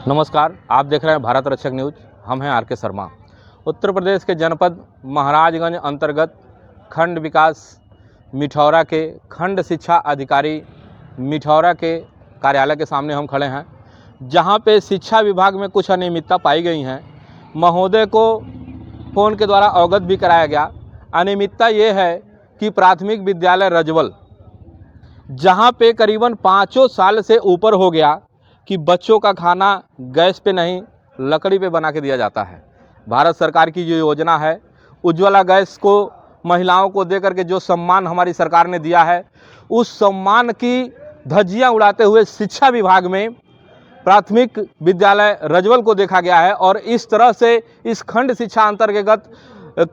नमस्कार, आप देख रहे हैं भारत रक्षक न्यूज। हम हैं आर के शर्मा। उत्तर प्रदेश के जनपद महाराजगंज अंतर्गत खंड विकास मिठौरा के खंड शिक्षा अधिकारी मिठौरा के कार्यालय के सामने हम खड़े हैं, जहां पे शिक्षा विभाग में कुछ अनियमितता पाई गई हैं। महोदय को फ़ोन के द्वारा अवगत भी कराया गया। अनियमितता ये है कि प्राथमिक विद्यालय रजवल, जहां पे करीबन 5 साल से ऊपर हो गया कि बच्चों का खाना गैस पे नहीं लकड़ी पे बना के दिया जाता है। भारत सरकार की जो योजना है उज्ज्वला गैस को महिलाओं को दे करके जो सम्मान हमारी सरकार ने दिया है, उस सम्मान की धज्जियां उड़ाते हुए शिक्षा विभाग में प्राथमिक विद्यालय रजवल को देखा गया है। और इस तरह से इस खंड शिक्षा अंतर्गत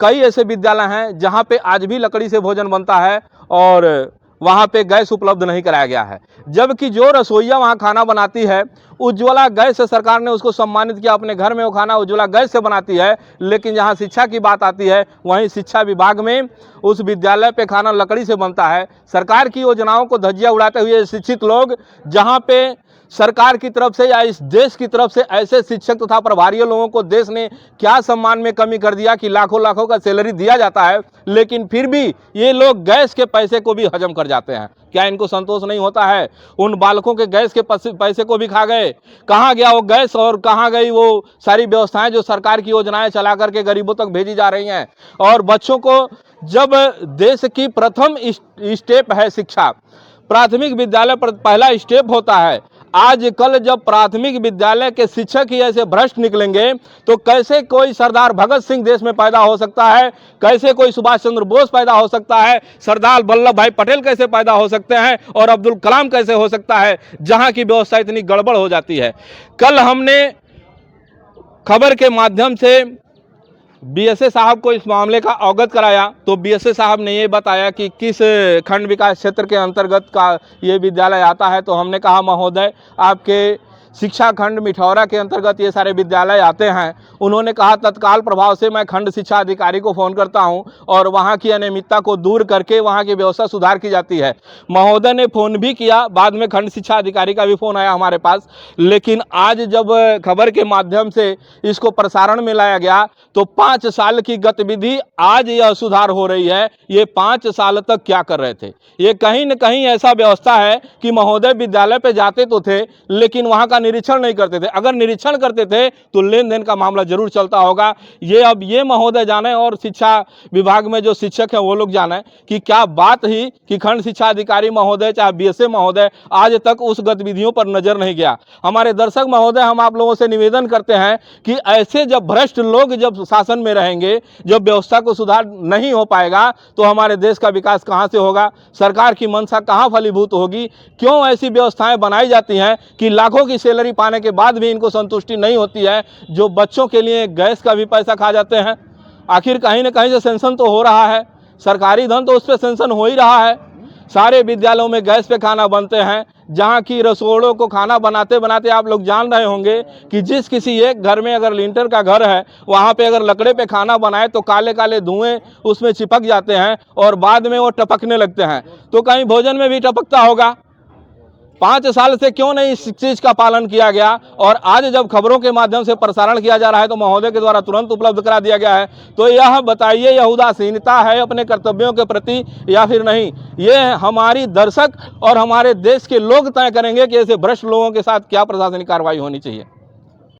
कई ऐसे विद्यालय हैं जहां पे आज भी लकड़ी से भोजन बनता है और वहाँ पे गैस उपलब्ध नहीं कराया गया है, जबकि जो रसोइया वहाँ खाना बनाती है उज्ज्वला गैस से सरकार ने उसको सम्मानित किया। अपने घर में वो खाना उज्ज्वला गैस से बनाती है, लेकिन जहाँ शिक्षा की बात आती है वहीं शिक्षा विभाग में उस विद्यालय पे खाना लकड़ी से बनता है। सरकार की योजनाओं को धज्जियां उड़ाते हुए शिक्षित लोग, जहाँ पे सरकार की तरफ से या इस देश की तरफ से ऐसे शिक्षक तथा प्रभारी लोगों को देश ने क्या सम्मान में कमी कर दिया कि लाखों लाखों का सैलरी दिया जाता है, लेकिन फिर भी ये लोग गैस के पैसे को भी हजम कर जाते हैं। क्या इनको संतोष नहीं होता है? उन बालकों के गैस के पैसे को भी खा गए। कहाँ गया वो गैस और कहाँ गई वो सारी व्यवस्थाएं जो सरकार की योजनाएं चला करके गरीबों तक भेजी जा रही हैं? और बच्चों को, जब देश की प्रथम स्टेप है शिक्षा, प्राथमिक विद्यालय पर पहला स्टेप होता है। आज कल जब प्राथमिक विद्यालय के शिक्षक ही ऐसे भ्रष्ट निकलेंगे तो कैसे कोई सरदार भगत सिंह देश में पैदा हो सकता है? कैसे कोई सुभाष चंद्र बोस पैदा हो सकता है? सरदार वल्लभ भाई पटेल कैसे पैदा हो सकते हैं? और अब्दुल कलाम कैसे हो सकता है, जहां की व्यवस्था इतनी गड़बड़ हो जाती है? कल हमने खबर के माध्यम से बीएसए साहब को इस मामले का अवगत कराया, तो बीएसए साहब ने ये बताया कि किस खंड विकास क्षेत्र के अंतर्गत का ये विद्यालय आता है। तो हमने कहा, महोदय आपके शिक्षा खंड मिठौरा के अंतर्गत ये सारे विद्यालय आते हैं। उन्होंने कहा, तत्काल प्रभाव से मैं खंड शिक्षा अधिकारी को फ़ोन करता हूं और वहां की अनियमितता को दूर करके वहां की व्यवस्था सुधार की जाती है। महोदय ने फ़ोन भी किया, बाद में खंड शिक्षा अधिकारी का भी फ़ोन आया हमारे पास, लेकिन आज जब खबर के माध्यम से इसको प्रसारण में लाया गया तो 5 साल की गतिविधि आज यह सुधार हो रही है। ये 5 साल तक क्या कर रहे थे? ये कहीं न कहीं ऐसा व्यवस्था है कि महोदय विद्यालय पे जाते तो थे, लेकिन वहां का निरीक्षण नहीं करते थे। अगर निरीक्षण करते थे तो लेन देन का मामला जरूर चलता होगा। ये अब ये महोदय जाने और शिक्षा विभाग में जो शिक्षक हैं वो लोग जाने कि क्या बात ही कि खंड शिक्षा अधिकारी महोदय चाहे बीएसए महोदय आज तक उस गतिविधियों पर नजर नहीं गया। हमारे दर्शक महोदय, हम आप लोगों से निवेदन करते हैं कि ऐसे जब भ्रष्ट लोग जब शासन में रहेंगे, जब व्यवस्था को सुधार नहीं हो पाएगा, तो हमारे देश का विकास कहां से होगा? सरकार की मंशा कहां फलीभूत होगी? क्यों ऐसी व्यवस्थाएं बनाई जाती हैं कि लाखों की सैलरी पाने के बाद भी इनको संतुष्टि नहीं होती है, जो बच्चों के लिए गैस का भी पैसा खा जाते हैं? आखिर कहीं ना कहीं से सेंसन तो हो रहा है, सरकारी धन तो उस पर सेंसन हो ही रहा है। सारे विद्यालयों में गैस पे खाना बनते हैं, जहाँ की रसोड़ों को खाना बनाते बनाते आप लोग जान रहे होंगे कि जिस किसी एक घर में अगर लिंटर का घर है, वहाँ पे अगर लकड़े पे खाना बनाए तो काले काले धुएं उसमें चिपक जाते हैं और बाद में वो टपकने लगते हैं। तो कहीं भोजन में भी टपकता होगा। 5 साल से क्यों नहीं इस चीज़ का पालन किया गया? और आज जब खबरों के माध्यम से प्रसारण किया जा रहा है तो महोदय के द्वारा तुरंत उपलब्ध करा दिया गया है। तो यह बताइए, यह उदासीनता है अपने कर्तव्यों के प्रति या फिर नहीं? ये हमारी दर्शक और हमारे देश के लोग तय करेंगे कि ऐसे भ्रष्ट लोगों के साथ क्या प्रशासनिक कार्रवाई होनी चाहिए।